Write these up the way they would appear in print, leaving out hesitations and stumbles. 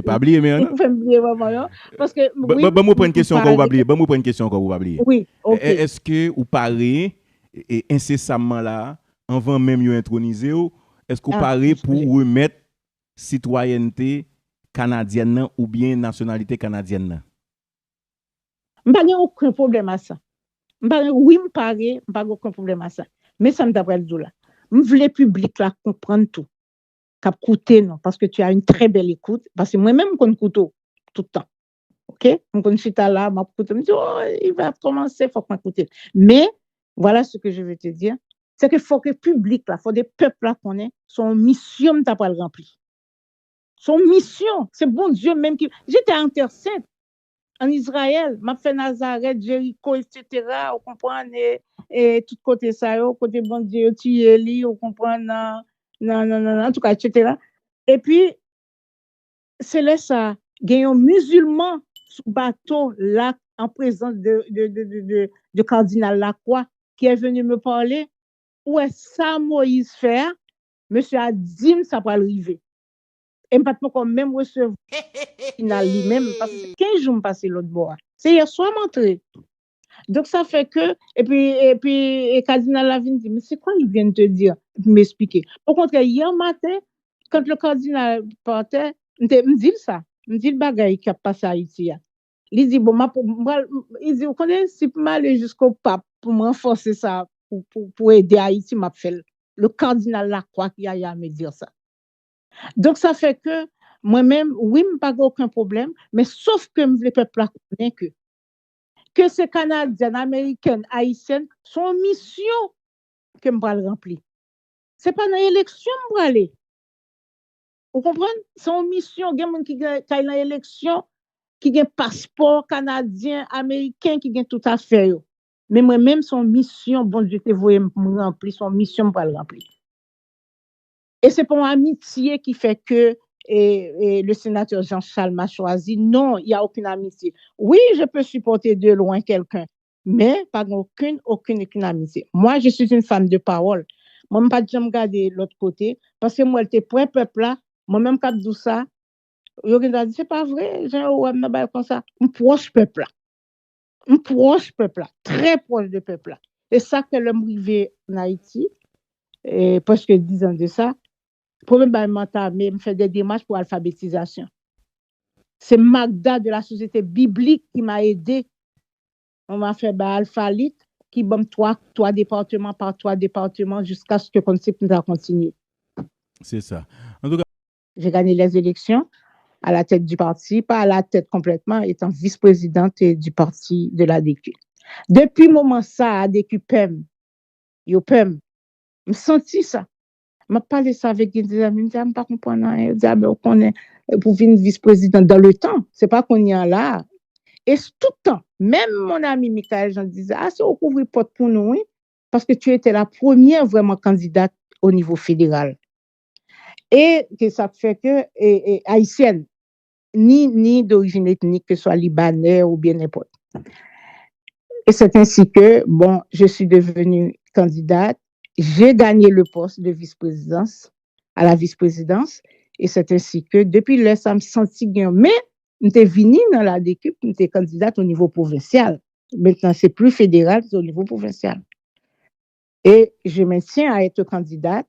Pas oublier, mais non? Vous oublier, maman, parce que, oui, Bon, moi, prendre une question encore, vous parler. oublier. Bon, moi, prendre une question encore, vous oublier. Oui, ok. Est-ce que vous parlez incessamment là, avant même de introniser, est-ce que vous parlez pour remettre citoyenneté canadienne ou bien nationalité canadienne? Je n'ai aucun problème à ça. Oui, je n'ai aucun problème à ça. Mais ça me d'après le là. Je veux le public là comprendre tout. Cap coûter non parce que tu as une très belle écoute parce que moi-même je écoute tout le temps. OK? Je suis là, je me dis oh, il va commencer, il faut qu'on écoute. Mais voilà ce que je veux te dire, c'est qu'il faut que le public là, il faut des peuples là qu'on ait son mission t'as pas le rempli. Son mission, c'est bon Dieu même qui j'étais en terre sainte en Israël, m'a fait Nazareth, Jéricho, etc. Vous comprenez, et tout côté ça, côté bon Dieu, Tieli, vous comprenez, non, en tout cas, etc. Et puis, c'est là ça, il y a un musulman sur bateau là, en présence de cardinal Lacroix, qui est venu me parler, où est ça Moïse faire, monsieur a dit, ça va arriver. Et pas quand même recevoir final lui-même, parce que c'est 15 jours passé l'autre bois. C'est hier soir montré. Donc ça fait que, et cardinal Lavigne dit, mais c'est quoi il vient de te dire, m'expliquer. Au contraire, hier matin, quand le cardinal partait, me dit ça, me dit le bagage qui a passé à Haïti. Il dit, bon, il dit, vous connaissez, si je aller jusqu'au pape pour me renforcer ça, pour aider Haïti, m'a fait le cardinal Lacroix qui a à me dire ça. Donc ça fait que, moi-même, oui, je n'ai pas aucun problème, mais sauf que les peuples connaissent que ces Canadiennes, Américaines, Haïtiennes sont mission que je vais remplir. Ce n'est pas dans l'élection que je vais aller. Vous comprenez? C'est une mission, il y a des gens qui ont une élection, qui ont un passeport canadien, américain, qui ont tout à fait. Mais moi-même, son mission, bon Dieu, te voyez me remplir, son mission, je vais le remplir. Et c'est pour amitié qui fait que et le sénateur Jean-Charles m'a choisi. Non, il n'y a aucune amitié. Oui, je peux supporter de loin quelqu'un, mais pas aucune amitié. Moi, je suis une femme de parole. Moi, je ne pas jamais regarder l'autre côté, parce que moi, j'étais pour un peuple là, moi-même, quand je dis ça, je dis, c'est pas vrai, j'ai un comme ça. Un proche peuple là. Un proche peuple là, très proche de peuple là. Et ça que l'homme arrivé en Haïti, et presque 10 ans de ça, probablement me fait des démarches pour alphabétisation. C'est Magda de la société biblique qui m'a aidé. On m'a fait alphalite qui bombe trois départements par 3 départements jusqu'à ce que le concept nous a continué. C'est ça. En tout cas, j'ai gagné les élections à la tête du parti, pas à la tête complètement, étant vice-présidente du parti de l'ADQ. Depuis le moment ça, ADQ PEM, je me senti ça. Je parlé ça avec des amis, je ne sais pas comprendre. Je dis, on est pour venir vice-président dans le temps. Ce n'est pas qu'on y est là. Et tout le temps, même mon ami Michael Jean disait, c'est au couvre-porte pour nous, oui, parce que tu étais la première vraiment candidate au niveau fédéral. Et que ça fait que, haïtienne, ni d'origine ethnique, que ce soit libanais ou bien n'importe. Et c'est ainsi que, bon, je suis devenue candidate. J'ai gagné le poste de vice-présidence à la vice-présidence. Et c'est ainsi que, depuis là, ça me sentit bien. Mais, j'étais venue dans la DQ, j'étais candidate au niveau provincial. Maintenant, c'est plus fédéral, c'est au niveau provincial. Et je me tiens à être candidate.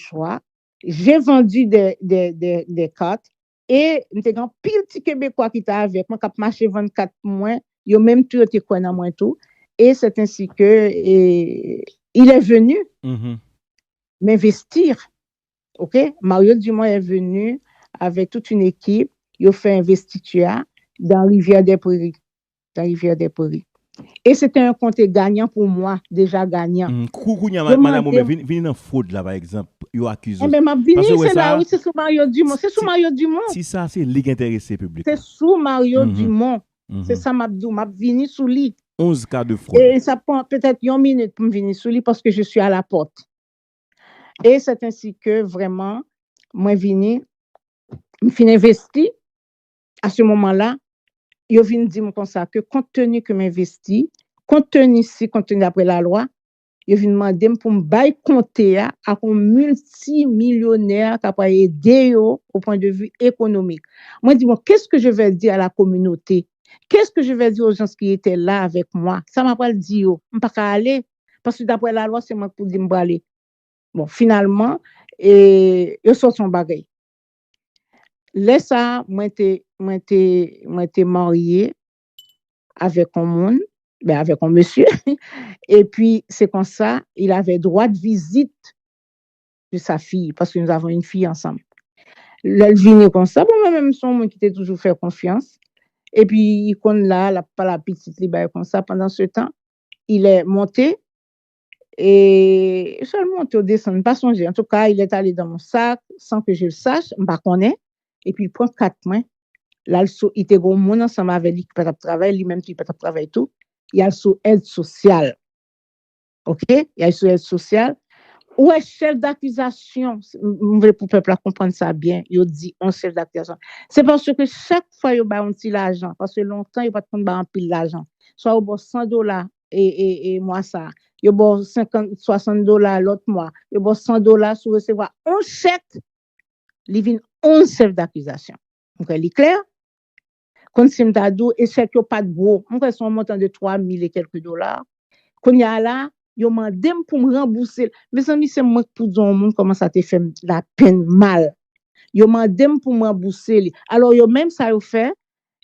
Choix. J'ai vendu des cartes. Et, j'étais un pile petit Québécois qui était avec moi, qui a marché 24 mois. Il a même tout été quoi dans moi tout. Et c'est ainsi que il est venu m'investir. OK? Mario Dumont est venu avec toute une équipe. Il a fait investiture dans Rivière des Prairies. Et c'était un compte gagnant pour moi, déjà gagnant. Madame, venez dans fraude là, par exemple. Il accuse. Mais ma vini, c'est là, oui, c'est sous Mario Dumont. C'est sous Mario Dumont. Si ça, c'est ligue intéressé public. C'est sous Mario Dumont. C'est ça, m'a vini sous lui. 11 cas de fraude. Et ça prend peut-être une minute pour me venir sous lui parce que je suis à la porte. Et c'est ainsi que vraiment, moi, vini, je suis investi. À ce moment-là, je viens dire comme ça que compte tenu que m'investi, compte tenu après la loi, Yo vinn demander pour me bail compter à un multimillionnaire qui a aidé yo au point de vue économique. Moi dis moi qu'est-ce que je vais dire à la communauté? Qu'est-ce que je vais dire aux gens qui étaient là avec moi? Ça m'a pas dit yo, on pas aller parce que d'après la loi c'est moi pour dire aller. Bon, finalement yo sort son bagay. Là ça moi t'ai marié avec un monde, avec un monsieur. Et puis, c'est comme ça, il avait droit de visite de sa fille, parce que nous avons une fille ensemble. Elle venait comme ça, bon, moi-même, son monde qui était toujours fait confiance. Et puis, il connaît là, pas la petite, comme ça, pendant ce temps, il est monté, et seulement monté au descendre, pas songer. En tout cas, il est allé dans mon sac, sans que je le sache, je ne connais pas. Et puis, il prend 4 mains. Là, il était gros monde ensemble avec lui qui peut travailler, lui-même qui peut travailler tout. Il y a sous aide sociale. OK? Il y a sous aide sociale. Ou est chef d'accusation? Pour le peuple comprendre ça bien, il dit un chef d'accusation. C'est parce que chaque fois, il y a un petit l'argent, parce que longtemps, il n'y a pas de un pile l'argent. Soit au bout $100 et moi ça. Il y a bon 50, $60 l'autre mois. Il y a bon $100 sur recevoir un chèque. Il vient 11 chefs d'accusation. Donc, il est clair? Quand c'est m'tadou, et chèque yo pas de gros. Donc, c'est un montant de 3 000 et quelques dollars. Quand il y a là, yo mandé pour me rembourser. Mes amis, c'est moi pour dire au monde comment ça te fait la peine mal. Yo mandé pour me rembourser. Alors, yo même ça yo fait,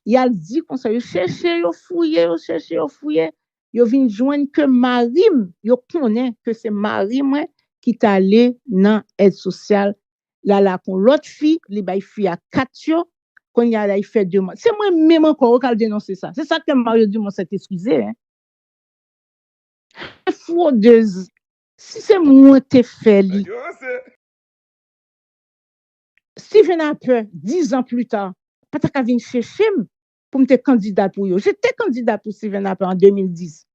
il a dit qu'on ça yo chercher, yo fouiller, yo vinn joindre que Marim, yo connaît que c'est Marim qui t'a allé dans aide sociale là con l'autre fille, li bay fille à 4 yo, quand il y a là il fait 2 mois. C'est moi même encore qui dénoncer ça. C'est ça que Mario dit moi s'est excusé hein. Fraudeuse. Si c'est moi qui fait li. Stephen Harper, 10 ans plus tard, pas ta venir chercher pour me candidat pour yo. J'étais candidat pour Stephen Harper en 2010.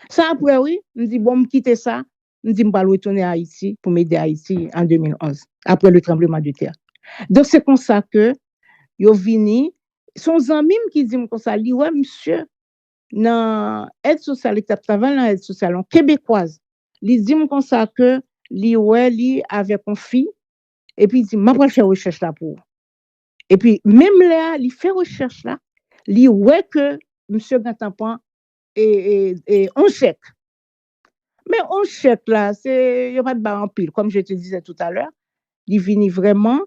Ça après oui, me dit bon me quitter ça, me dit me pas retourner à Haïti pour m'aider à Haïti en 2011 après le tremblement de terre. Donc c'est comme ça que yo vini son ami qui dit comme ça li ouais monsieur dans aide sociale qui travaille dans aide sociale en québécoise. Li dit comme ça que li ouais li avec une fille et puis il dit m'a pas faire recherche là pour. Et puis même là, il fait recherche là, il ouais que monsieur Gantampan et on chèque. Mais on chèque là, c'est y a pas de bar en pile comme je te disais tout à l'heure. Il vient vraiment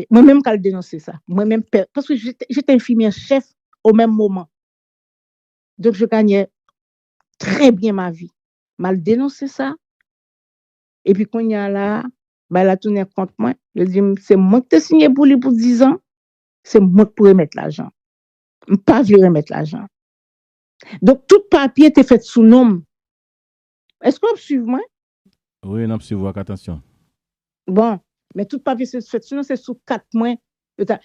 moi-même quand dénoncer ça. Moi-même parce que j'étais infirmière chef au même moment. Donc je gagnais très bien ma vie. Mal dénoncé ça. Et puis quand il y a là, elle a tourné contre moi. Je dis c'est moi qui t'ai signé pour lui pour 10 ans. C'est moi qui pourrais mettre l'argent. Je ne pas remettre l'argent. Donc, tout papier était fait sous nom. Est-ce que vous suivez moi? Oui, non, suivez, attention. Bon, mais tout papier c'est fait sous nom, c'est sous 4 mois.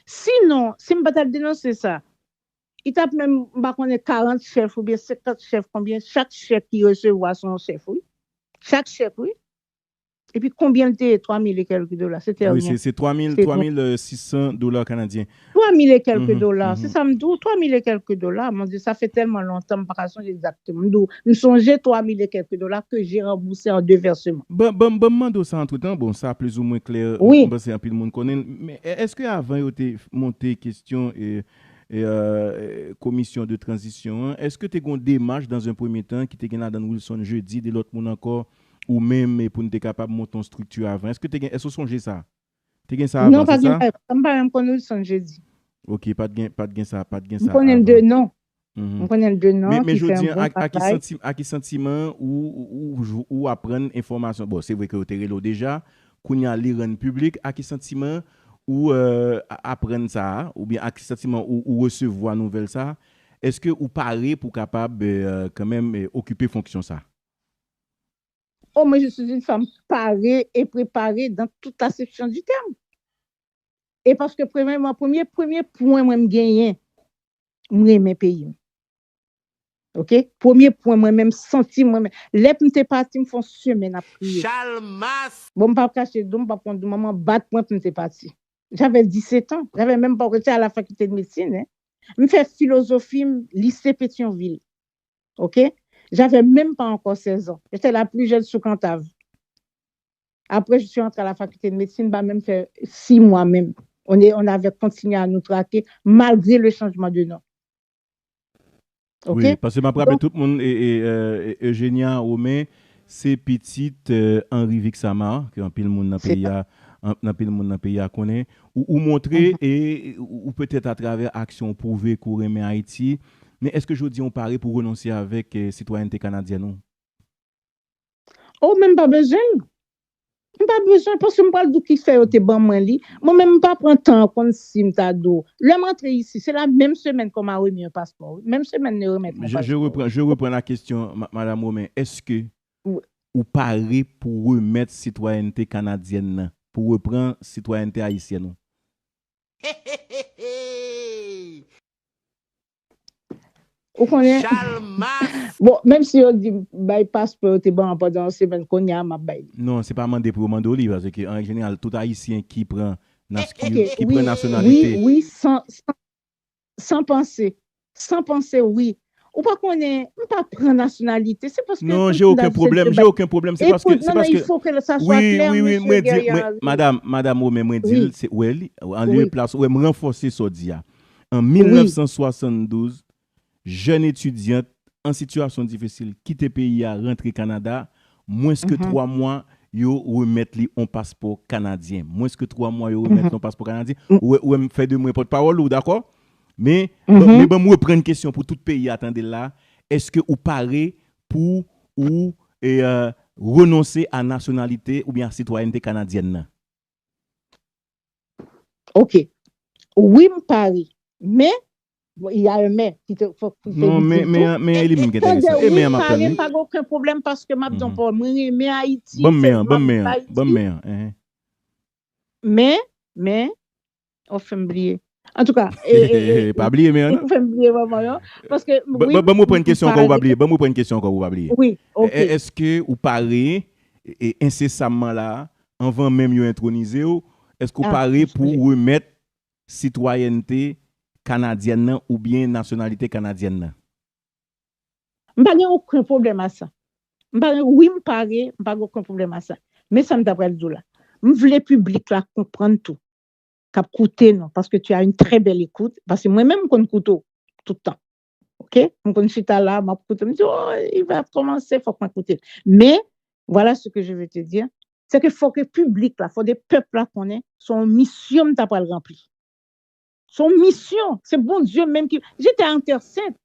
Sinon, si je ne pas dénoncer ça, il tape même, on est 40 chefs ou bien 50 chefs, combien? Chaque chef qui recevra son chef, oui. Chaque chef, oui. Et puis, combien était 3 000 et quelques dollars? C'était oui, rien. C'est 3 600 dollars canadiens. 3 000 et quelques dollars. C'est ça, me dit 3 000 et quelques dollars. Mon Dieu, ça fait tellement longtemps, je ne sais pas exactement. Je songeais 3 000 et quelques dollars que j'ai remboursé en 2 versements. Bon, ça entre-temps, bon, ça plus ou moins clair. Oui. C'est un peu le monde connaît. Mais est-ce qu'avant, il y a monté question et commission de transition, est-ce que tu as une démarche dans un premier temps qui était dans Wilson jeudi, de l'autre monde encore, ou même pour nous être capable de monter une structure avant? Est-ce que tu as songé ça? Tu as ça avant? Non, pas de ça? Je ne sais pas Wilson jeudi. Ok, pas de ça. Je connais deux noms. Je connais deux noms. Mais je dis, à qui sentiment ou apprendre information? Bon, c'est vrai que vous avez déjà, qu'on y a lire en public, à qui sentiment ou apprendre ça, ou bien à qui sentiment ou recevoir nouvelle ça? Est-ce que vous parlez pour capable quand même occuper fonction ça? Oh, moi, je suis une femme parée et préparée dans toute la section du terme. Et parce que, premièrement, premier point, moi, je gagne, moi, mes pays. OK? Premier point, moi-même, senti, moi-même. Les m'étais parti, me font semaine à prier. Chalmas! Bon, pas cacher, donc, pas prendre maman, battre, moi, m'étais parti. J'avais 17 ans. J'avais même pas été à la faculté de médecine. Hein. Je fais philosophie, lycée Pétionville. OK? J'avais même pas encore 16 ans. J'étais la plus jeune sous Cantave. Après, je suis entrée à la faculté de médecine, bah, même fait 6 mois même. On avait continué à nous traquer malgré le changement de nom. OK? Oui, parce que je me rappelle Donc, tout le monde, Eugénia Romain, c'est petite Henri Vixama, qui est un pile monde dans le c'est pays, ça. dans pile monde dans le pays à connaître, ou montrer, ou peut-être à travers action prouver qu'on remet Haïti. Mais est-ce que je dis on paraît pour renoncer avec citoyenneté canadienne? Non? Oh, même pas besoin. Pas besoin parce que moi qui fait au ban moi li moi même pas prendre temps comme si m'ta do le rentrer ici c'est la même semaine qu'on m'a remis un passeport même semaine ne remettre mon passeport. Je reprends la question, Madame Romain. Est-ce que Oui. ou paraît pour remettre citoyenneté canadienne, nan, pour reprendre citoyenneté haïtienne? Non? Vous connaissez bon même si on dit bail passeport t'es bon pendant semaine qu'on y a ma bail. Non, c'est pas mandé pour demander au livre parce que en général tout haïtien qui prend OK, qui prend oui nationalité. oui sans penser oui ou pas connaît on pas prendre nationalité c'est parce que Non, j'ai aucun problème, j'ai aucun problème, c'est parce que écoute non il faut que ça soit clair oui, monsieur Guerrier. madame Romain moi dit Oui, c'est ouais en lieu oui, place ouais me renforcer ça dit. En oui. 1972, jeune étudiante en situation difficile quitte pays à rentrer Canada, moins que 3 mois yo remettre li un passeport canadien. Moins que 3 mois yo remettre un passeport canadien ou me fait de moi porte-parole ou d'accord? Mais bon moi prendre une question pour tout pays attendez là, est-ce que vous parlez pour ou renoncer à nationalité ou bien à citoyenneté canadienne? OK. Oui, me parle. Mais, il y a un mais qui te faut Non, dire tout. mais il est même intéressant. C'est-à-dire, Et mais oui, en me même parle, temps, pas aucun problème parce que m'a dit mhm. pas, mais Haïti, Bon c'est mais, bon Haïti. mais. Mais, on fait oublier. En tout cas, Pas oublier, mais non? on fait oublier vraiment, non? Parce que, oui, Bon, moi prendre une me question encore, vous parle. oublier. Bon, moi prendre une question encore, vous oublier. Oui, OK. Est-ce que vous parlez incessamment là, avant même de introniser, est-ce que vous parlez pour remettre citoyenneté canadienne nan, ou bien nationalité canadienne? Nan? Je n'ai aucun problème à ça. Oui, je n'ai aucun problème à ça. Mais ça me d'après le là. Je veux le public là comprendre tout. Cap coûter non parce que tu as une très belle écoute parce que moi-même qu'on couteau tout le temps. OK? On suis là, m'a coûté me dit oh, il va commencer, faut qu'on écoute. Mais voilà ce que je veux te dire, c'est que faut que le public là, faut des peuples là qu'on est, son mission t'a pas le rempli. Son mission, c'est bon Dieu même qui j'étais en terre sainte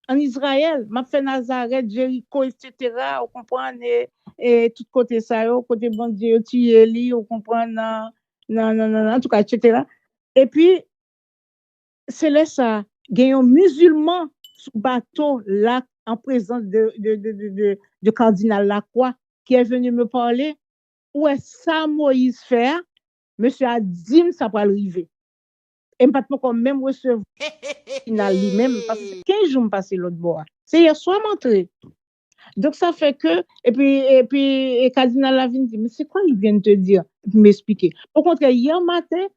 en Israël, m'a fait Nazareth, Jéricho, etc. Vous comprenez et tout côté ça, côté bon Dieu, tu es li, vous comprenez non, en tout cas, etc. Et puis, c'est là ça, il y a un musulman sur bateau là, en présence de cardinal Lacroix, qui est venu me parler. Où est ça Moïse faire? Monsieur a dit ça va arriver. Et maintenant, quand même recevoir lui-même, parce que c'est 15 jours passé l'autre bois. C'est hier soir montré. Donc, ça fait que, et puis, cardinal Lavine dit, mais c'est quoi il vient de te dire? M'expliquer. Au contraire, hier matin,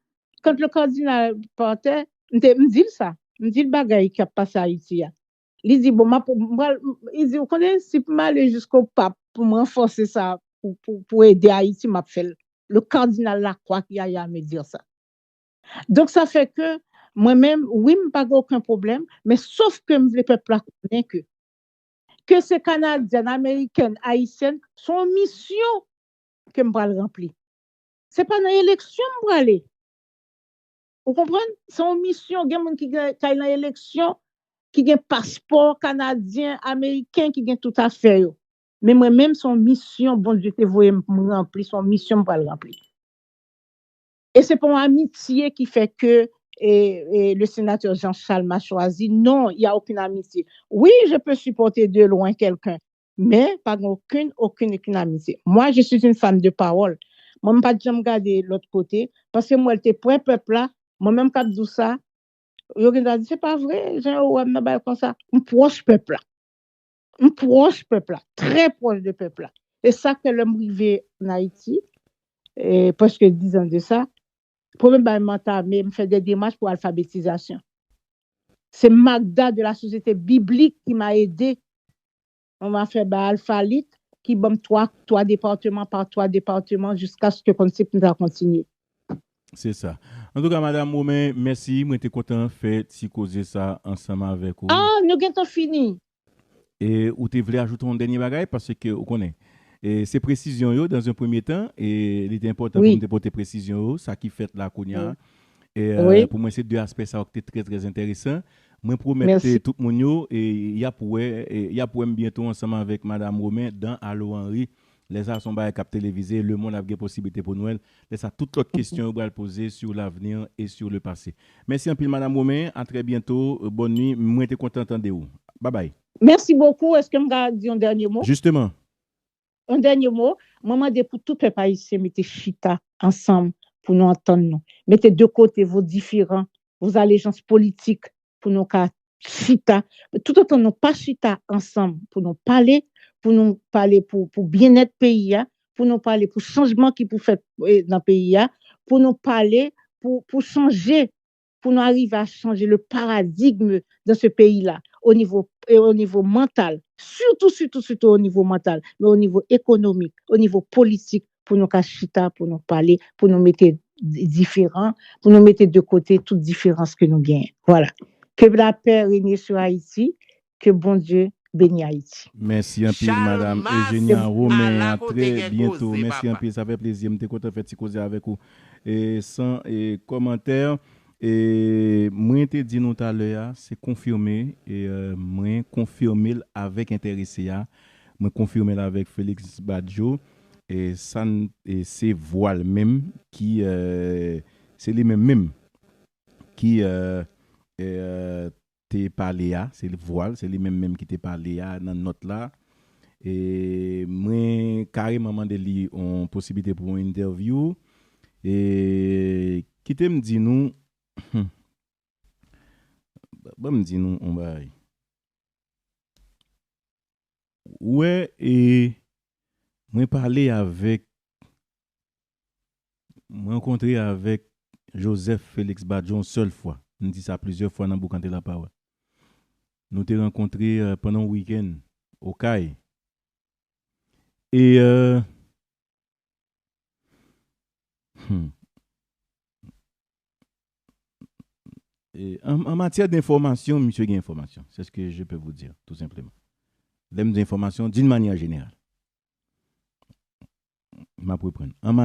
quand le cardinal partait, me dit ça. Me dit le bagage qui a passé à Haïti. Il dit, bon, il dit, vous connaissez, si je aller jusqu'au pape pour me renforcer ça, pour aider Haïti, m'a fait le cardinal Lacroix qui a à me dire ça. Donc, ça fait que, moi-même, oui, je n'ai pas aucun problème, mais sauf que le peuple a connaît que ces Canadiennes, Américaines, Haïtiennes, sont mission que je vais remplir. Ce n'est pas dans l'élection que je vais aller. Vous comprenez? C'est une mission. Il y a des gens qui ont une élection, qui ont un passeport canadien, américain, qui ont tout à fait. Mais moi-même, son mission, bon Dieu, te voyez me remplir, son mission, je vais le remplir. Et c'est pour amitié qui fait que le sénateur Jean-Charles m'a choisi. Non, il n'y a aucune amitié. Oui, je peux supporter de loin quelqu'un, mais pas aucune amitié. Moi, je suis une femme de parole. Moi, je ne vais pas jamais regarder l'autre côté, parce que moi, j'étais pour un peuple là, moi-même, quand je dis ça, je dis, c'est pas vrai, j'ai un comme ça. Un proche peuple là. Un proche peuple là, très proche de peuple là. Et ça que l'homme arrivé en Haïti, et presque 10 ans de ça, problème mental, mais me fait des démarches pour alphabétisation. C'est Magda de la société biblique qui m'a aidé. on m'a fait Alphalit, qui bombe trois départements par trois départements jusqu'à ce que le concept nous a continué. C'est ça. En tout cas, Madame Romain, merci. Moi, j'étais content de faire causer ça ensemble avec vous. Ah, nous avons fini. Et vous voulez ajouter un dernier bagage parce que vous connaissez. Et ces précisions, dans un premier temps, et il était important pour nous porter précision, ça qui fait la Kounia. Et pour moi, c'est deux aspects ça qui très, très intéressant. Moi, promets tout le monde, et il y a pour bientôt ensemble avec Madame Romain dans Allo Henry. Les arts sont cap télévisé, le monde a des possibilités pour Noël. Laisse toutes autres questions que vous poser sur l'avenir et sur le passé. Merci un peu, Madame Romain. À très bientôt. Bonne nuit. Moi, j'étais content d'entendre vous. Bye bye. Merci beaucoup. Est-ce que je vais dire un dernier mot? Justement. Un dernier mot. Maman, pour tout le pays, mettez chita ensemble pour nous entendre. Nous. Mettez de côté vos différents, vos allégeances politiques pour nous chita. Tout autant nous pas chita ensemble pour nous parler pour bien-être pays, pour nous parler pour changement qui pour faire dans le pays, pour nous parler pour changer, pour nous arriver à changer le paradigme dans ce pays-là au niveau mental, surtout au niveau mental, mais au niveau économique, au niveau politique, pour nous chita, pour nous parler, pour nous mettre différents, pour nous mettre de côté toutes différences que nous gagnons. Voilà. Que la paix règne sur Haïti, que bon Dieu bénisse Haïti. Merci un peu, Madame Eugénie Romain. À très bientôt. Merci un peu. Ça fait plaisir. Je suis content de faire causer avec vous. Et sans commentaires. Et moi, je dit tout à l'heure, c'est confirmé. Et moi, confirmé avec intéressé. Moi, confirmé avec Félix Badjo. Et ça, c'est voile même qui. C'est les mêmes qui. T'es parlé à, c'est le voile, c'est les mêmes qui t'es parlé à dans notre là. Et moi, carrément, demandé lui une possibilité pour une interview. Et qui te me dit nous, me dit nous, on va. Ouais, et moi parler avec, moi rencontré avec Joseph Félix Badjon seule fois. On dit ça plusieurs fois dans Boucanté la parole. Nous t'ai rencontré pendant le week-end au CAI. Et en matière d'information, monsieur gagne information. C'est ce que je peux vous dire, tout simplement. L'aime d'information d'une manière générale. Je vais prendre.